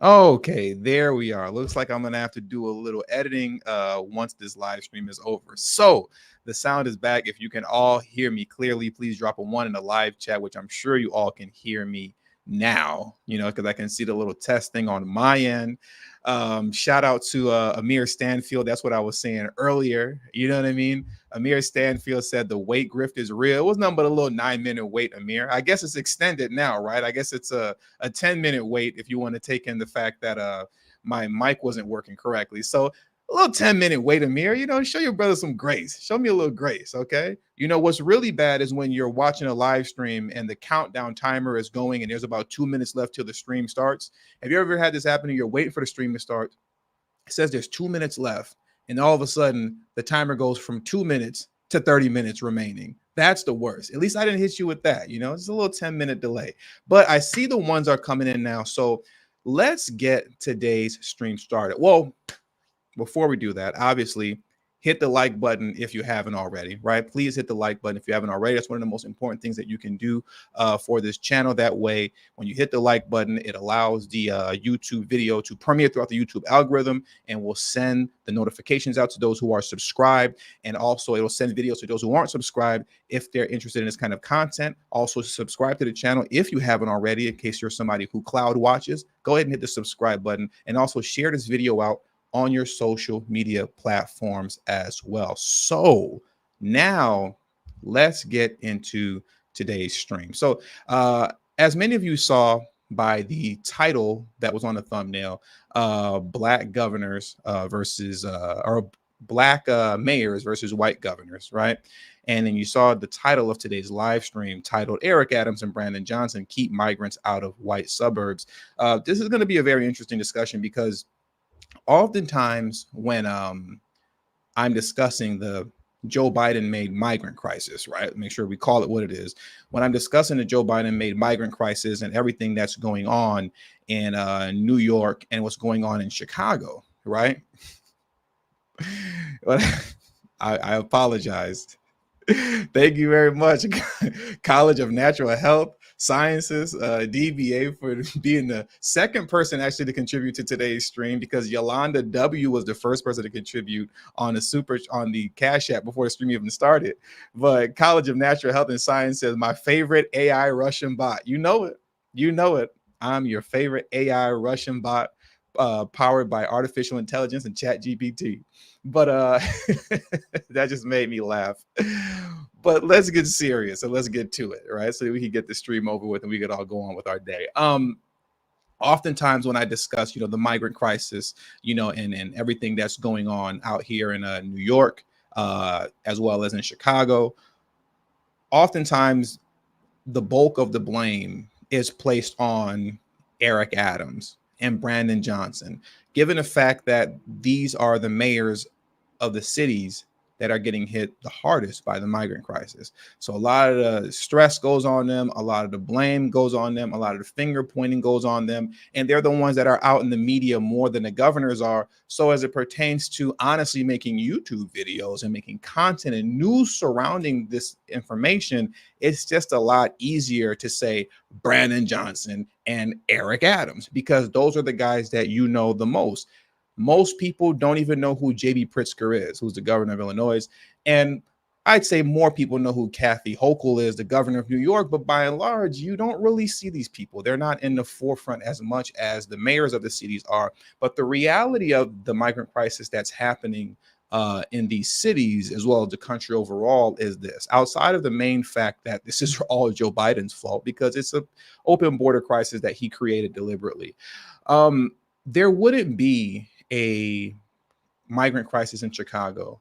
Okay, there we are. Looks like I'm gonna have to do a little editing once this live stream is over. So the sound is back. If you can all hear me clearly, please drop a one in the live chat, which I'm sure you all can hear me now, because I can see the little test thing on my end. Shout out to Amir Stanfield. That's what I was saying earlier. You know what I mean? Amir Stanfield said the weight grift is real. It was nothing but a little 9-minute wait, Amir. I guess it's extended now, right? I guess it's a 10-minute wait if you want to take in the fact that my mic wasn't working correctly. So a little 10-minute wait, Amir. Show your brother some grace. Show me a little grace, okay? What's really bad is when you're watching a live stream and the countdown timer is going and there's about 2 minutes left till the stream starts. Have you ever had this happen and you're waiting for the stream to start? It says there's 2 minutes left, and all of a sudden the timer goes from 2 minutes to 30 minutes remaining. That's the worst. At least I didn't hit you with that. It's a little 10-minute delay. But I see the ones are coming in now. So let's get today's stream started. Well, before we do that, obviously, hit the like button if you haven't already, right? Please hit the like button if you haven't already. That's one of the most important things that you can do for this channel. That way, when you hit the like button, it allows the YouTube video to permeate throughout the YouTube algorithm and will send the notifications out to those who are subscribed. And also, it will send videos to those who aren't subscribed if they're interested in this kind of content. Also, subscribe to the channel if you haven't already, in case you're somebody who cloud watches. Go ahead and hit the subscribe button, and also share this video out on your social media platforms as well. So now let's get into today's stream. So as many of you saw by the title that was on the thumbnail, black governors versus or black mayors versus white governors, right? And then you saw the title of today's live stream titled Eric Adams and Brandon Johnson Keep Migrants Out of White Suburbs. This is going to be a very interesting discussion because oftentimes when I'm discussing the Joe Biden made migrant crisis, right? Make sure we call it what it is. When I'm discussing the Joe Biden made migrant crisis and everything that's going on in New York and what's going on in Chicago, right? But I apologized. Thank you very much, College of Natural Health Sciences, DBA, for being the second person actually to contribute to today's stream, because Yolanda W was the first person to contribute on the Cash App before the stream even started. But College of Natural Health and Science says my favorite AI Russian bot. You know it. I'm your favorite AI Russian bot, powered by artificial intelligence and Chat GPT. But that just made me laugh. But let's get serious and let's get to it, right? So we can get the stream over with and we could all go on with our day. Oftentimes when I discuss, the migrant crisis, and everything that's going on out here in New York, as well as in Chicago, oftentimes the bulk of the blame is placed on Eric Adams and Brandon Johnson, given the fact that these are the mayors of the cities that are getting hit the hardest by the migrant crisis. So a lot of the stress goes on them, a lot of the blame goes on them, a lot of the finger pointing goes on them, and they're the ones that are out in the media more than the governors are. So as it pertains to honestly making YouTube videos and making content and news surrounding this information, it's just a lot easier to say Brandon Johnson and Eric Adams, because those are the guys that you know the most. Most people don't even know who J.B. Pritzker is, who's the governor of Illinois. And I'd say more people know who Kathy Hochul is, the governor of New York. But by and large, you don't really see these people. They're not in the forefront as much as the mayors of the cities are. But the reality of the migrant crisis that's happening in these cities, as well as the country overall, is this. Outside of the main fact that this is all Joe Biden's fault, because it's an open border crisis that he created deliberately, there wouldn't be a migrant crisis in Chicago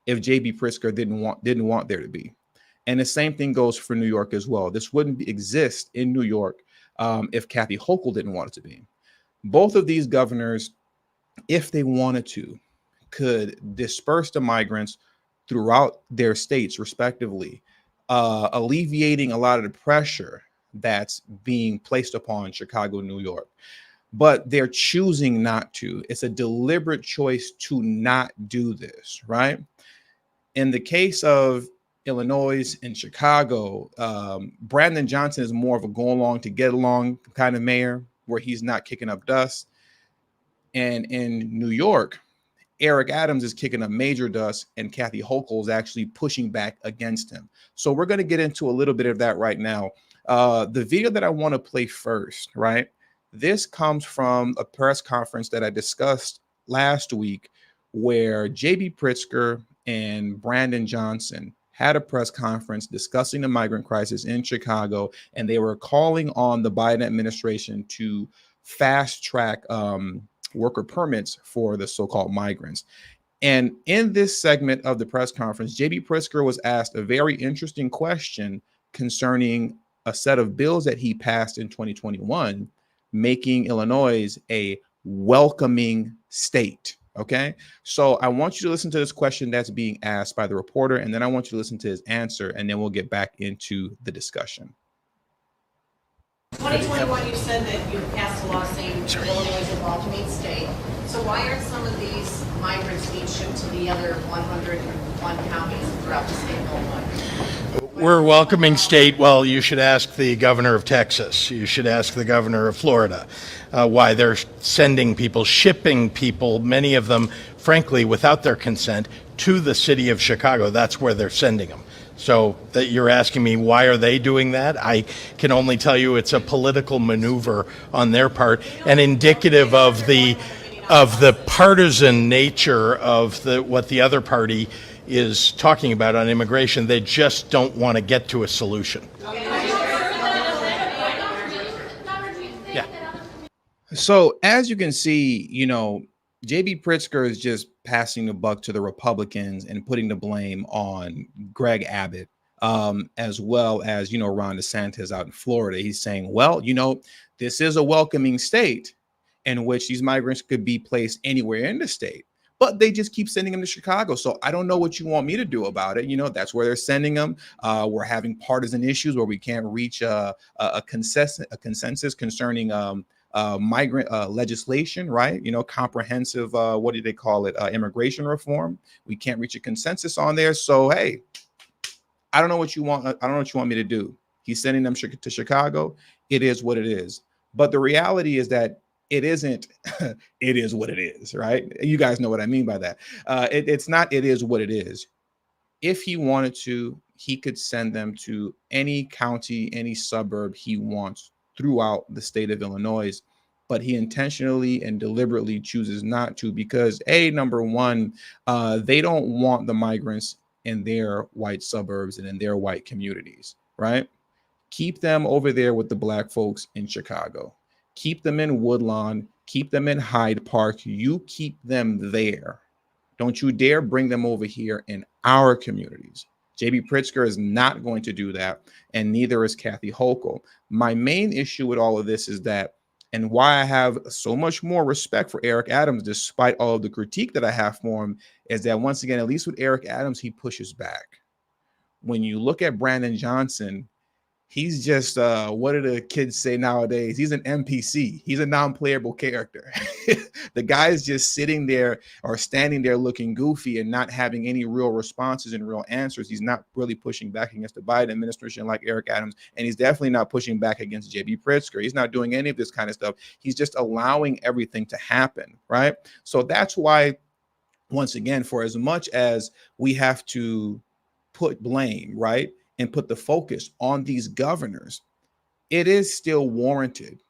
if J.B. Pritzker didn't want there to be. And the same thing goes for New York as well. This wouldn't exist in New York if Kathy Hochul didn't want it to be. Both of these governors, if they wanted to, could disperse the migrants throughout their states respectively, alleviating a lot of the pressure that's being placed upon Chicago, New York. But they're choosing not to. It's a deliberate choice to not do this, right? In the case of Illinois and Chicago, Brandon Johnson is more of a go along to get along kind of mayor, where he's not kicking up dust. And in New York, Eric Adams is kicking up major dust, and Kathy Hochul is actually pushing back against him. So we're going to get into a little bit of that right now. The video that I want to play first, right? This comes from a press conference that I discussed last week where JB Pritzker and Brandon Johnson had a press conference discussing the migrant crisis in Chicago, and they were calling on the Biden administration to fast track worker permits for the so-called migrants. And in this segment of the press conference, JB Pritzker was asked a very interesting question concerning a set of bills that he passed in 2021, making Illinois a welcoming state. Okay. So I want you to listen to this question that's being asked by the reporter, and then I want you to listen to his answer, and then we'll get back into the discussion. 2021, you said that you passed a law saying Illinois is a welcoming state. So why aren't some of these migrants being shipped to the other 101 counties throughout the state of Illinois? We're a welcoming state. Well, you should ask the governor of Texas. You should ask the governor of Florida why they're sending people, shipping people, many of them, frankly, without their consent, to the city of Chicago. That's where they're sending them. So that you're asking me, why are they doing that? I can only tell you it's a political maneuver on their part and indicative of the partisan nature of what the other party is talking about on immigration. They just don't want to get to a solution. Yeah. So as you can see, JB Pritzker is just passing the buck to the Republicans and putting the blame on Greg Abbott, as well as, Ron DeSantis out in Florida. He's saying, well, this is a welcoming state in which these migrants could be placed anywhere in the state, but they just keep sending them to Chicago. So I don't know what you want me to do about it. That's where they're sending them. We're having partisan issues where we can't reach a consensus concerning migrant legislation, right? Comprehensive, what do they call it? Immigration reform. We can't reach a consensus on there. So, hey, I don't know what you want. I don't know what you want me to do. He's sending them to Chicago. It is what it is. But the reality is that it isn't. It is what it is, right? You guys know what I mean by that. It's not. It is what it is. If he wanted to, he could send them to any county, any suburb he wants throughout the state of Illinois, but he intentionally and deliberately chooses not to because number one, they don't want the migrants in their white suburbs and in their white communities, right? Keep them over there with the black folks in Chicago. Keep them in Woodlawn. Keep them in Hyde Park. You keep them there. Don't you dare bring them over here in our communities. JB Pritzker is not going to do that, and neither is Kathy Hochul. My main issue with all of this is that, and why I have so much more respect for Eric Adams, despite all of the critique that I have for him, is that once again, at least with Eric Adams, he pushes back. When you look at Brandon Johnson, he's just, what do the kids say nowadays? He's an NPC. He's a non-playable character. The guy is just sitting there or standing there looking goofy and not having any real responses and real answers. He's not really pushing back against the Biden administration like Eric Adams, and he's definitely not pushing back against JB Pritzker. He's not doing any of this kind of stuff. He's just allowing everything to happen, right? So that's why, once again, for as much as we have to put blame, right, and put the focus on these governors, it is still warranted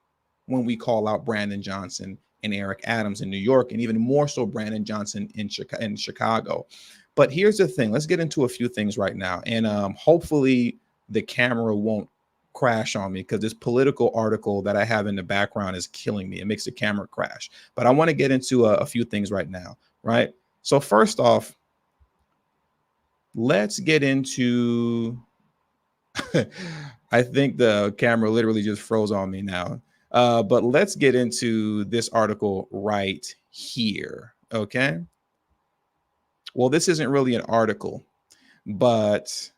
when we call out Brandon Johnson and Eric Adams in New York, and even more so Brandon Johnson in Chicago. But here's the thing. Let's get into a few things right now. And hopefully the camera won't crash on me because this political article that I have in the background is killing me. It makes the camera crash. But I want to get into a few things right now, right? So first off, let's get into... I think the camera literally just froze on me now. But let's get into this article right here. Okay. Well, this isn't really an article, but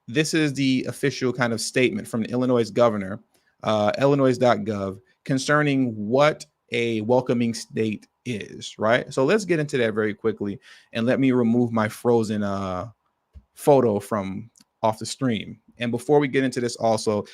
this is the official kind of statement from the Illinois governor, illinois.gov, concerning what a welcoming state is, right? So let's get into that very quickly, and let me remove my frozen photo from off the stream, And before we get into this, also,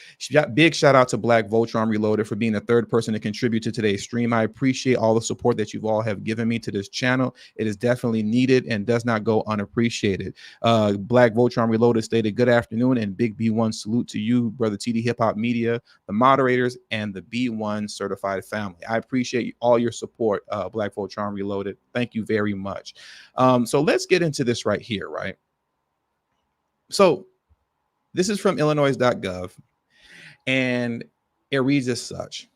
big shout out to Black Voltron Reloaded for being the third person to contribute to today's stream. I appreciate all the support that you've all have given me to this channel. It is definitely needed and does not go unappreciated. Black Voltron Reloaded stated, good afternoon, and big B1 salute to you, brother TD Hip Hop Media, the moderators, and the B1 certified family. I appreciate all your support, Black Voltron Reloaded. Thank you very much. So let's get into this right here, right? So this is from illinois.gov, and it reads as such.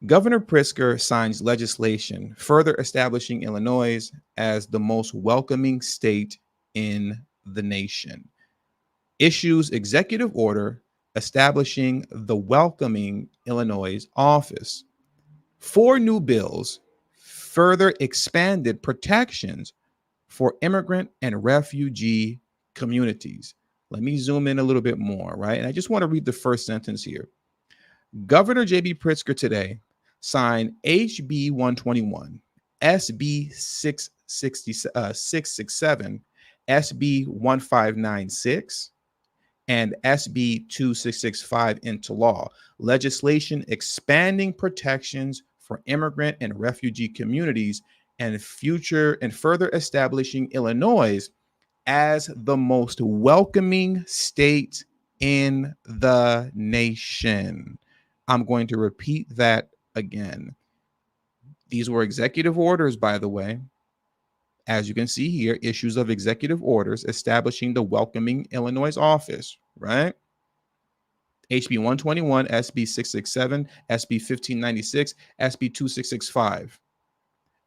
Governor Pritzker signs legislation further establishing Illinois as the most welcoming state in the nation. Issues executive order establishing the Welcoming Illinois office. 4 new bills further expanded protections for immigrant and refugee communities. Let me zoom in a little bit more, right? And I just want to read the first sentence here. Governor J.B. Pritzker today signed HB 121, SB 667, SB 1596, and SB 2665 into law. Legislation expanding protections for immigrant and refugee communities and further establishing Illinois as the most welcoming state in the nation. I'm going to repeat that again. These were executive orders, by the way. As you can see here, issues of executive orders establishing the Welcoming Illinois office, right? HB 121, SB 667, SB 1596, SB 2665.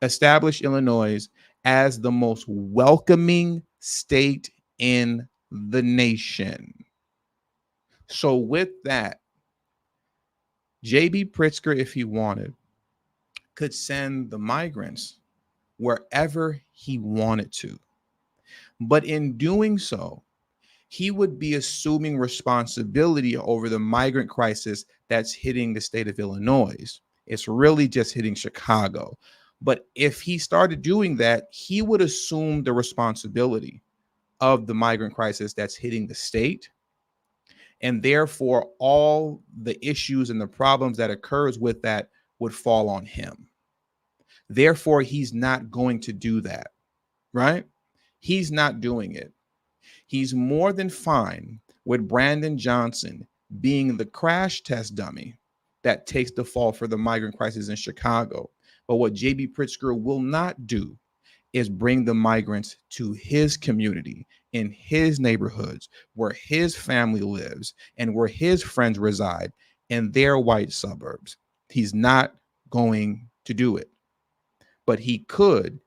Establish Illinois as the most welcoming state in the nation. So with that, J.B. Pritzker, if he wanted, could send the migrants wherever he wanted to. But in doing so, he would be assuming responsibility over the migrant crisis that's hitting the state of Illinois. It's really just hitting Chicago. But if he started doing that, he would assume the responsibility of the migrant crisis that's hitting the state. And therefore, all the issues and the problems that occurs with that would fall on him. Therefore, he's not going to do that, right? He's not doing it. He's more than fine with Brandon Johnson being the crash test dummy that takes the fall for the migrant crisis in Chicago. But what J.B. Pritzker will not do is bring the migrants to his community, in his neighborhoods, where his family lives and where his friends reside in their white suburbs. He's not going to do it. But he could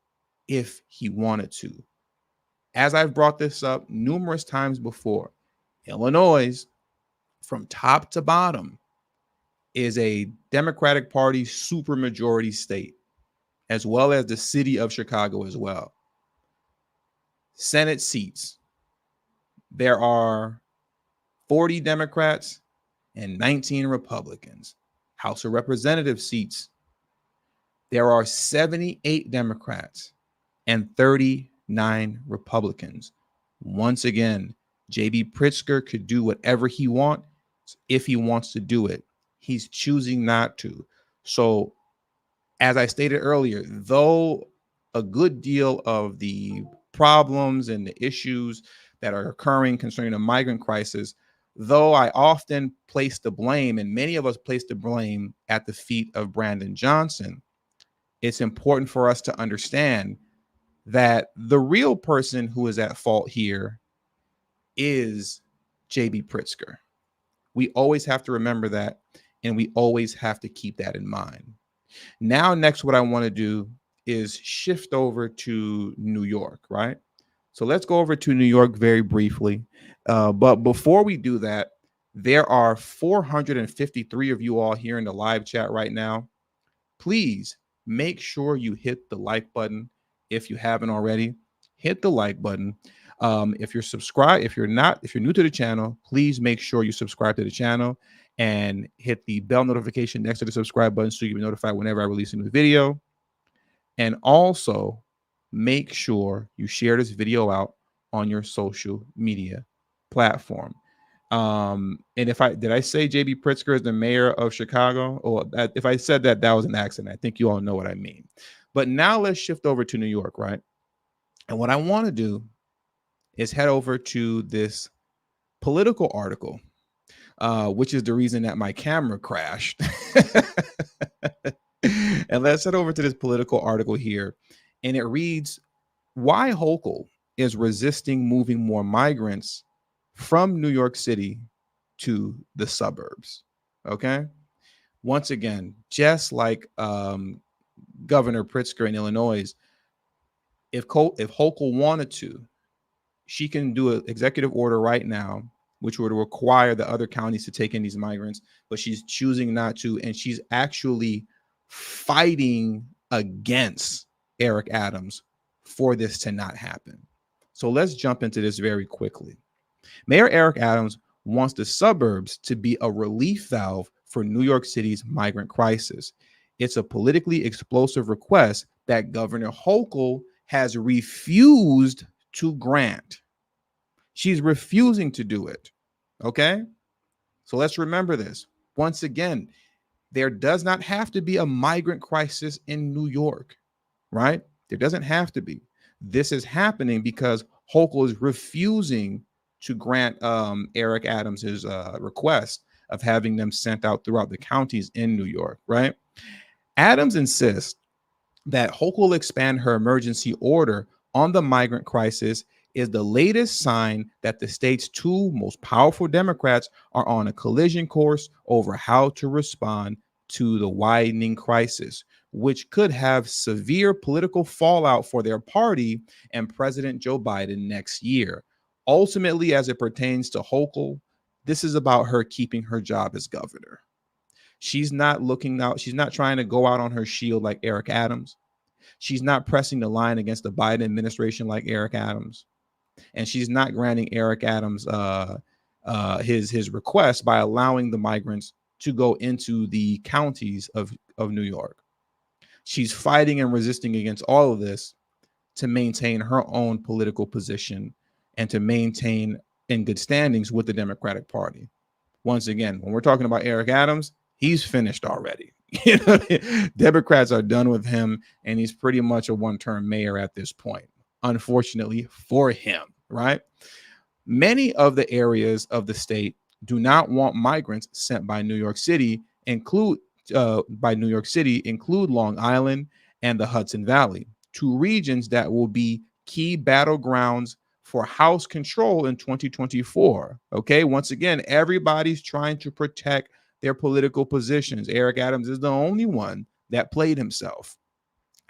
if he wanted to. As I've brought this up numerous times before, Illinois, from top to bottom, is a Democratic Party supermajority state, as well as the city of Chicago as well. Senate seats, there are 40 Democrats and 19 Republicans. House of Representative seats, there are 78 Democrats and 39 Republicans. Once again, J.B. Pritzker could do whatever he wants if he wants to do it. He's choosing not to. So, as I stated earlier, though a good deal of the problems and the issues that are occurring concerning the migrant crisis, though I often place the blame, and many of us place the blame at the feet of Brandon Johnson, it's important for us to understand that the real person who is at fault here is J.B. Pritzker. We always have to remember that, and we always have to keep that in mind. Now, next, what I want to do is shift over to New York, right? So let's go over to New York very briefly. But before we do that, there are 453 of you all here in the live chat right now. Please make sure you hit the like button if you haven't already. Hit the like button. If you're subscribed, if you're new to the channel, please make sure you subscribe to the channel and hit the bell notification next to the subscribe button so you can be notified whenever I release a new video. And also make sure you share this video out on your social media platform. And if I say JB Pritzker is the mayor of Chicago, or if I said that, that was an accident. I think you all know what I mean. But now let's shift over to New York, right? And what I want to do is head over to this political article, which is the reason that my camera crashed. And let's head over to this political article here. And it reads, why Hochul is resisting moving more migrants from New York City to the suburbs. Okay. Once again, just like Governor Pritzker in Illinois, if Hochul wanted to, she can do an executive order right now, which would require the other counties to take in these migrants, but she's choosing not to. And she's actually fighting against Eric Adams for this to not happen. So let's jump into this very quickly. Mayor Eric Adams wants the suburbs to be a relief valve for New York City's migrant crisis. It's a politically explosive request that Governor Hochul has refused to grant. She's refusing to do it. Okay? So let's remember this. Once again, there does not have to be a migrant crisis in New York, right? There doesn't have to be. This is happening because Hochul is refusing to grant Eric Adams' request of having them sent out throughout the counties in New York, right? Adams insists that Hochul expand her emergency order on the migrant crisis is the latest sign that the state's two most powerful Democrats are on a collision course over how to respond to the widening crisis, which could have severe political fallout for their party and President Joe Biden next year. Ultimately, as it pertains to Hochul, this is about her keeping her job as governor. She's not looking out. She's not trying to go out on her shield like Eric Adams. She's not pressing the line against the Biden administration like Eric Adams. And she's not granting Eric Adams his request by allowing the migrants to go into the counties of New York. She's fighting and resisting against all of this to maintain her own political position and to maintain in good standings with the Democratic Party. Once again, when we're talking about Eric Adams, he's finished already. Democrats are done with him, and he's pretty much a one-term mayor at this point, unfortunately for him, right? Many of the areas of the state do not want migrants sent by New York City, include Long Island and the Hudson Valley, two regions that will be key battlegrounds for House control in 2024. Okay, once again, everybody's trying to protect their political positions. Eric Adams is the only one that played himself.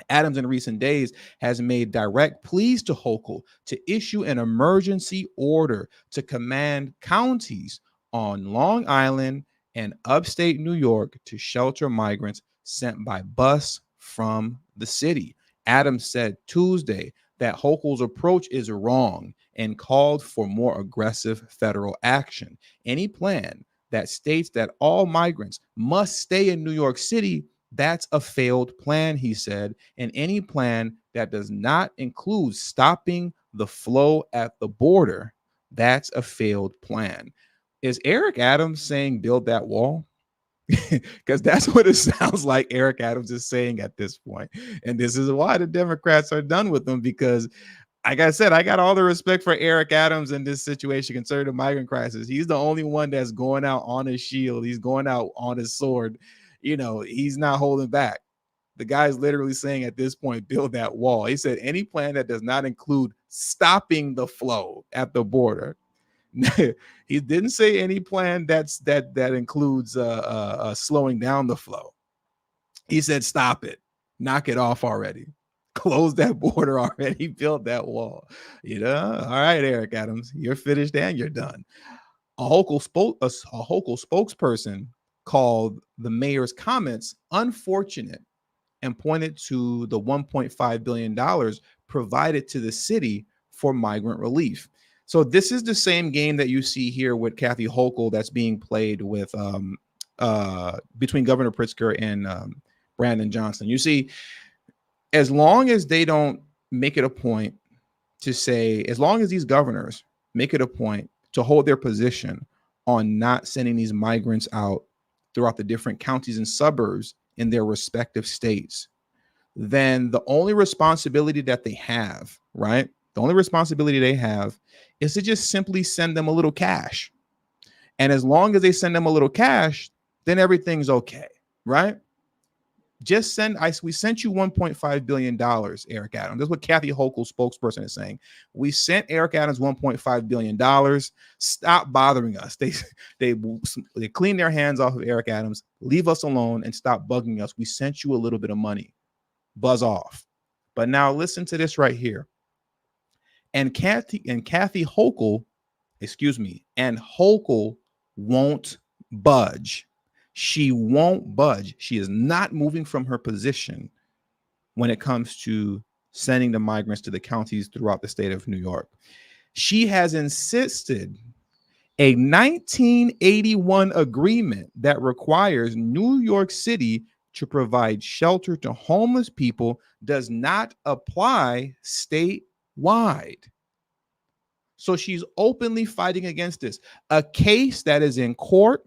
Adams in recent days has made direct pleas to Hochul to issue an emergency order to command counties on Long Island and upstate New York to shelter migrants sent by bus from the city. Adams said Tuesday that Hochul's approach is wrong and called for more aggressive federal action. Any plan that states that all migrants must stay in New York City, that's a failed plan, he said. And any plan that does not include stopping the flow at the border, that's a failed plan. Is Eric Adams saying build that wall? Because that's what it sounds like Eric Adams is saying at this point. And this is why the Democrats are done with him, because like I said, I got all the respect for Eric Adams in this situation concerning the migrant crisis. He's the only one that's going out on his shield. He's going out on his sword. You know, he's not holding back. The guy's literally saying at this point, build that wall. He said any plan that does not include stopping the flow at the border. He didn't say any plan that includes slowing down the flow. He said stop it, knock it off already, close that border already, build that wall. You know, all right, Eric Adams, you're finished and you're done. A Hochul spokesperson called the mayor's comments unfortunate and pointed to the $1.5 billion provided to the city for migrant relief. So this is the same game that you see here with Kathy Hochul that's being played with between Governor Pritzker and Brandon Johnson. You see, as long as they don't make it a point to say, as long as these governors make it a point to hold their position on not sending these migrants out throughout the different counties and suburbs in their respective states, then the only responsibility that they have, right? The only responsibility they have is to just simply send them a little cash. And as long as they send them a little cash, then everything's okay, right? Just we sent you $1.5 billion, Eric Adams. That's what Kathy Hochul, spokesperson, is saying. We sent Eric Adams $1.5 billion. Stop bothering us. They clean their hands off of Eric Adams, leave us alone, and stop bugging us. We sent you a little bit of money. Buzz off. But now listen to this right here. And Kathy Hochul, and Hochul won't budge. She won't budge. She is not moving from her position when it comes to sending the migrants to the counties throughout the state of New York. She has insisted a 1981 agreement that requires New York City to provide shelter to homeless people does not apply statewide. So she's openly fighting against this. A case that is in court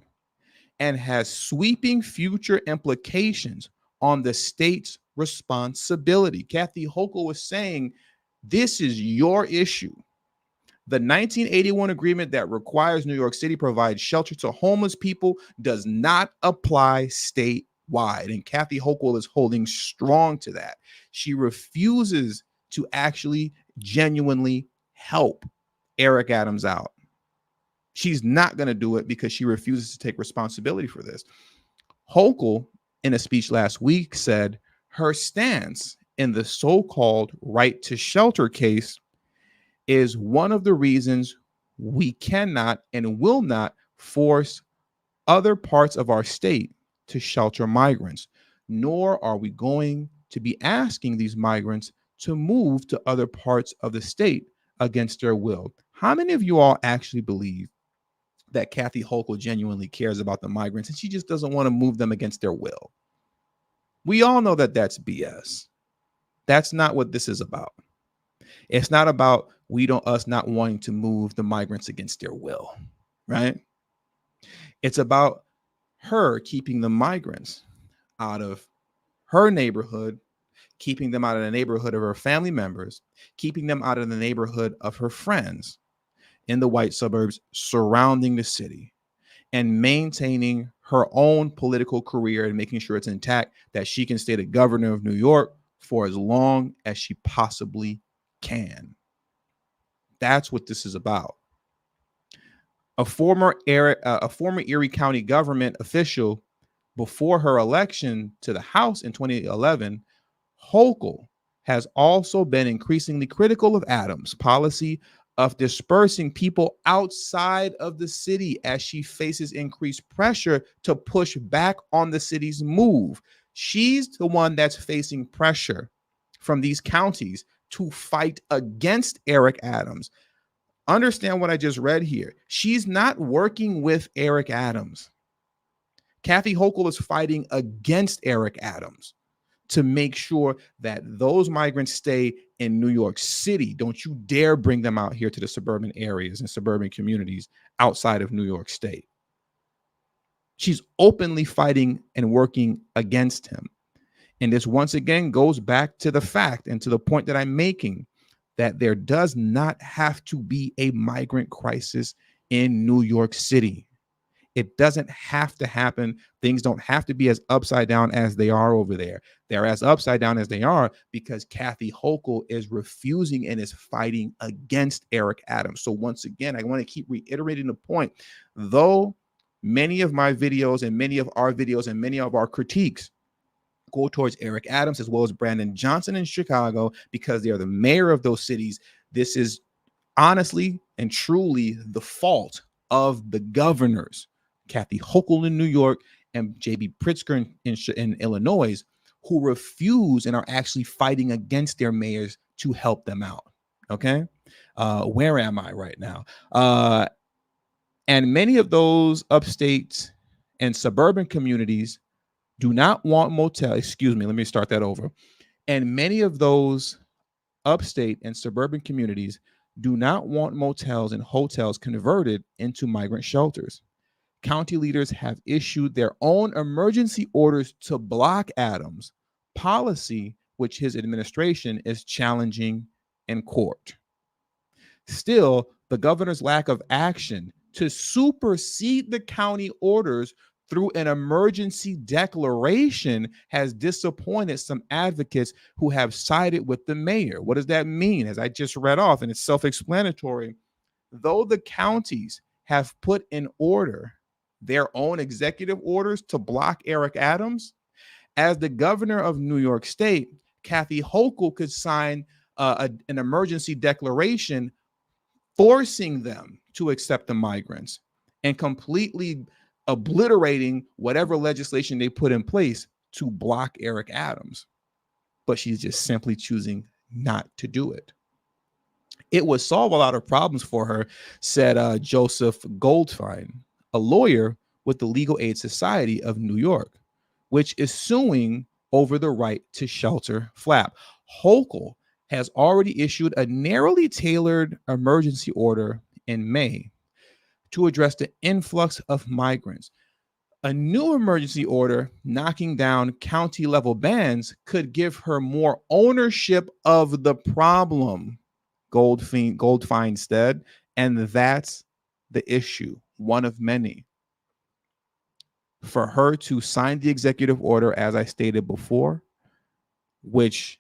and has sweeping future implications on the state's responsibility. Kathy Hochul was saying, this is your issue. The 1981 agreement that requires New York City provide shelter to homeless people does not apply statewide. And Kathy Hochul is holding strong to that. She refuses to actually genuinely help Eric Adams out. She's not going to do it because she refuses to take responsibility for this. Hochul, in a speech last week, said her stance in the so-called right to shelter case is one of the reasons we cannot and will not force other parts of our state to shelter migrants, nor are we going to be asking these migrants to move to other parts of the state against their will. How many of you all actually believe that Kathy Hochul genuinely cares about the migrants and she just doesn't want to move them against their will? We all know that that's BS. That's not what this is about. It's not about us not wanting to move the migrants against their will, right? It's about her keeping the migrants out of her neighborhood, keeping them out of the neighborhood of her family members, keeping them out of the neighborhood of her friends in the white suburbs surrounding the city, and maintaining her own political career and making sure it's intact, that she can stay the governor of New York for as long as she possibly can. That's what this is about. A former Erie County government official, before her election to the House in 2011, Hochul has also been increasingly critical of Adams' policy of dispersing people outside of the city as she faces increased pressure to push back on the city's move. She's the one that's facing pressure from these counties to fight against Eric Adams. Understand what I just read here. She's not working with Eric Adams. Kathy Hochul is fighting against Eric Adams to make sure that those migrants stay in New York City. Don't you dare bring them out here to the suburban areas and suburban communities outside of New York State. She's openly fighting and working against him. And this once again goes back to the fact and to the point that I'm making, that there does not have to be a migrant crisis in New York City. It doesn't have to happen. Things don't have to be as upside down as they are over there. They're as upside down as they are because Kathy Hochul is refusing and is fighting against Eric Adams. So once again, I want to keep reiterating the point. Though many of my videos and many of our videos and many of our critiques go towards Eric Adams as well as Brandon Johnson in Chicago because they are the mayor of those cities, this is honestly and truly the fault of the governors, Kathy Hochul in New York and J.B. Pritzker in Illinois, who refuse and are actually fighting against their mayors to help them out. Okay. Where am I right now? And many of those upstate and suburban communities do not want motel. Excuse me. Let me start that over. And many of those upstate and suburban communities do not want motels and hotels converted into migrant shelters. county leaders have issued their own emergency orders to block Adams' policy, which his administration is challenging in court. Still, the governor's lack of action to supersede the county orders through an emergency declaration has disappointed some advocates who have sided with the mayor. What does that mean? As I just read off, and it's self-explanatory, though the counties have put in order their own executive orders to block Eric Adams, as the governor of New York State, Kathy Hochul could sign an emergency declaration forcing them to accept the migrants and completely obliterating whatever legislation they put in place to block Eric Adams. But she's just simply choosing not to do it. It would solve a lot of problems for her, said Joseph Goldfein, a lawyer with the Legal Aid Society of New York, which is suing over the right to shelter flap. Hochul has already issued a narrowly tailored emergency order in May to address the influx of migrants. A new emergency order knocking down county level bans could give her more ownership of the problem, Goldfein said, and that's the issue, one of many. For her to sign the executive order, as I stated before, which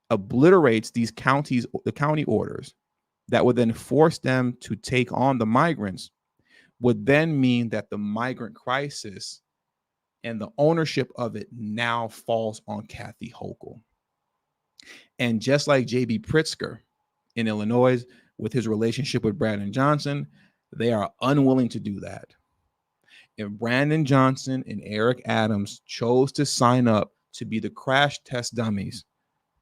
obliterates the county orders that would then force them to take on the migrants, would then mean that the migrant crisis and the ownership of it now falls on Kathy Hochul. And just like J.B. Pritzker in Illinois with his relationship with Brandon Johnson, they are unwilling to do that. If Brandon Johnson and Eric Adams chose to sign up to be the crash test dummies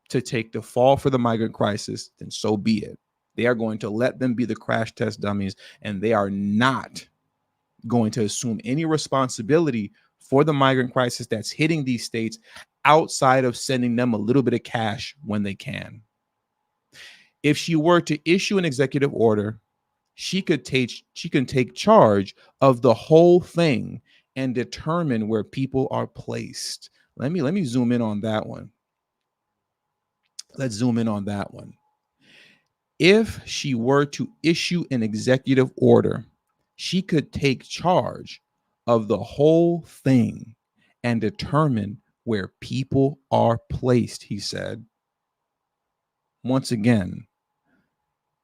to take the fall for the migrant crisis, then so be it. They are going to let them be the crash test dummies, and they are not going to assume any responsibility for the migrant crisis that's hitting these states outside of sending them a little bit of cash when they can. If she were to issue an executive order, she can take charge of the whole thing and determine where people are placed. Let me zoom in on that one. Let's zoom in on that one. If she were to issue an executive order, she could take charge of the whole thing and determine where people are placed, he said. Once again,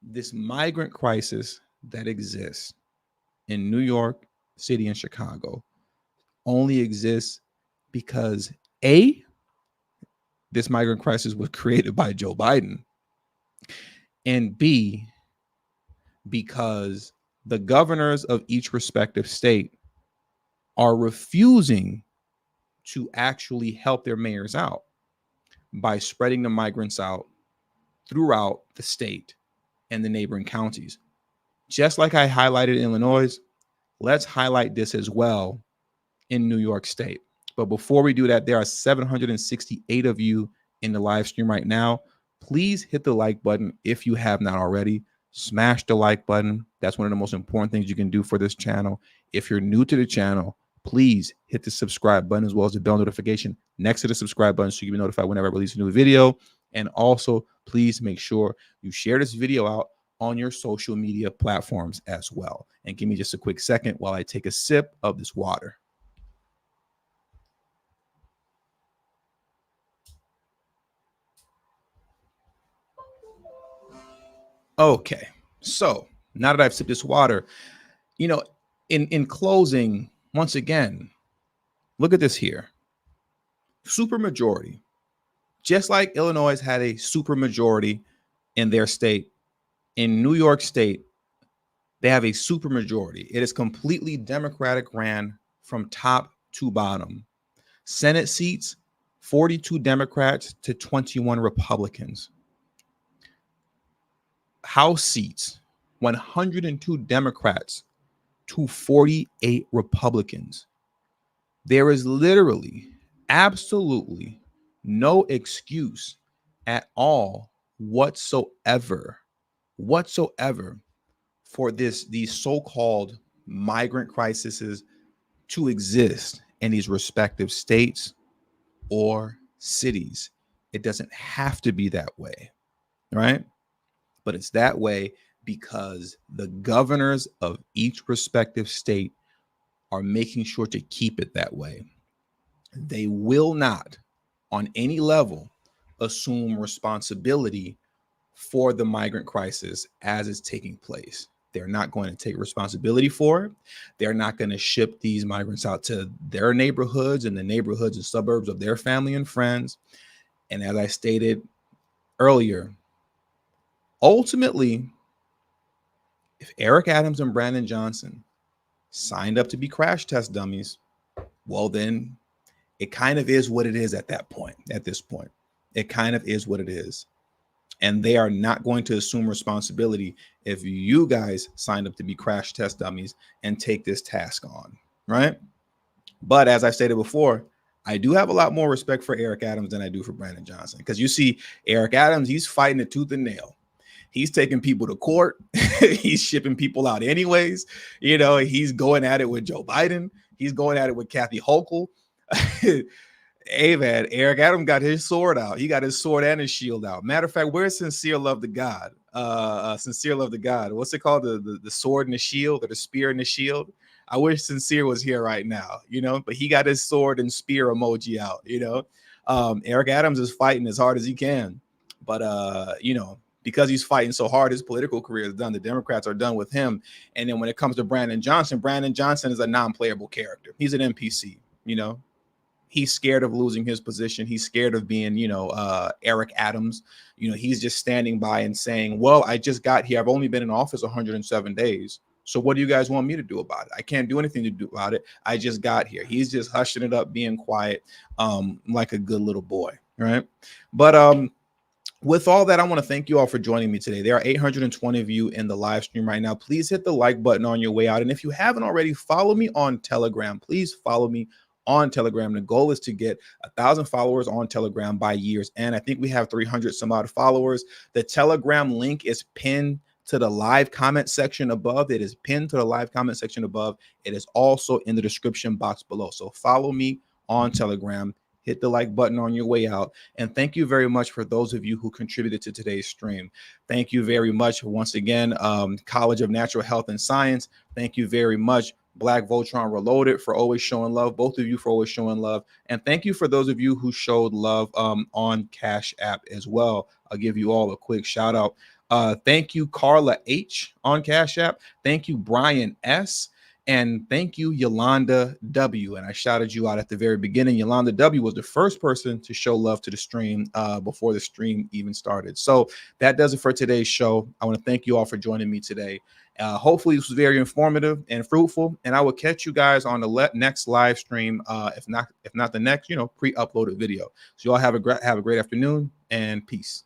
this migrant crisis that exists in New York City and Chicago only exists because A, this migrant crisis was created by Joe Biden, and B, because the governors of each respective state are refusing to actually help their mayors out by spreading the migrants out throughout the state and the neighboring counties. Just like I highlighted in Illinois, let's highlight this as well in New York State. But before we do that, there are 768 of you in the live stream right now. Please hit the like button if you have not already. Smash the like button. That's one of the most important things you can do for this channel. If you're new to the channel, please hit the subscribe button as well as the bell notification next to the subscribe button so you can be notified whenever I release a new video. And also, please make sure you share this video out on your social media platforms as well. And give me just a quick second while I take a sip of this water. Okay, so now that I've sipped this water, in closing, once again, look at this here. Supermajority. Just like Illinois had a supermajority in their state, in New York State, they have a supermajority. It is completely Democratic ran from top to bottom. Senate seats, 42 Democrats to 21 Republicans. House seats, 102 Democrats to 48 Republicans. There is literally, absolutely no excuse at all whatsoever for these so-called migrant crises to exist in these respective states or cities. It doesn't have to be that way, right? But it's that way because the governors of each respective state are making sure to keep it that way. They will not, on any level, assume responsibility for the migrant crisis as it's taking place. They're not going to take responsibility for it. They're not going to ship these migrants out to their neighborhoods and the neighborhoods and suburbs of their family and friends. And as I stated earlier, ultimately, if Eric Adams and Brandon Johnson signed up to be crash test dummies, well, then it kind of is what it is at that point, at this point. It kind of is what it is. And they are not going to assume responsibility if you guys signed up to be crash test dummies and take this task on, right? But as I stated before, I do have a lot more respect for Eric Adams than I do for Brandon Johnson, because you see, Eric Adams, he's fighting it tooth and nail. He's taking people to court. He's shipping people out anyways. You know, he's going at it with Joe Biden. He's going at it with Kathy Hochul. Hey, man, Eric Adams got his sword out. He got his sword and his shield out. Matter of fact, where's Sincere Love to God? Sincere Love to God. What's it called? The sword and the shield, or the spear and the shield? I wish Sincere was here right now, you know, but he got his sword and spear emoji out, you know. Eric Adams is fighting as hard as he can. But, you know, because he's fighting so hard, his political career is done. The Democrats are done with him. And then when it comes to Brandon Johnson is a non-playable character. He's an NPC, you know. He's scared of losing his position. He's scared of being, you know, Eric Adams. You know, he's just standing by and saying, well, I just got here. I've only been in office 107 days. So what do you guys want me to do about it? I can't do anything to do about it. I just got here. He's just hushing it up, being quiet, like a good little boy, right? But with all that, I want to thank you all for joining me today. There are 820 of you in the live stream right now. Please hit the like button on your way out. And if you haven't already, follow me on Telegram. Please follow me on Telegram. The goal is to get 1,000 followers on Telegram by year's end. I think we have 300 some odd followers. The Telegram link is pinned to the live comment section above. It is pinned to the live comment section above. It is also in the description box below. So follow me on Telegram. Hit the like button on your way out. And thank you very much for those of you who contributed to today's stream. Thank you very much. Once again, College of Natural Health and Science. Thank you very much. Black Voltron Reloaded for always showing love. Both of you for always showing love. And thank you for those of you who showed love on Cash App as well. I'll give you all a quick shout out. Thank you, Carla H on Cash App. Thank you, Brian S. And thank you, Yolanda W. And I shouted you out at the very beginning. Yolanda W was the first person to show love to the stream before the stream even started. So that does it for today's show. I want to thank you all for joining me today. Hopefully this was very informative and fruitful. And I will catch you guys on the next live stream. If not the next, you know, pre-uploaded video. So you all have a great afternoon and peace.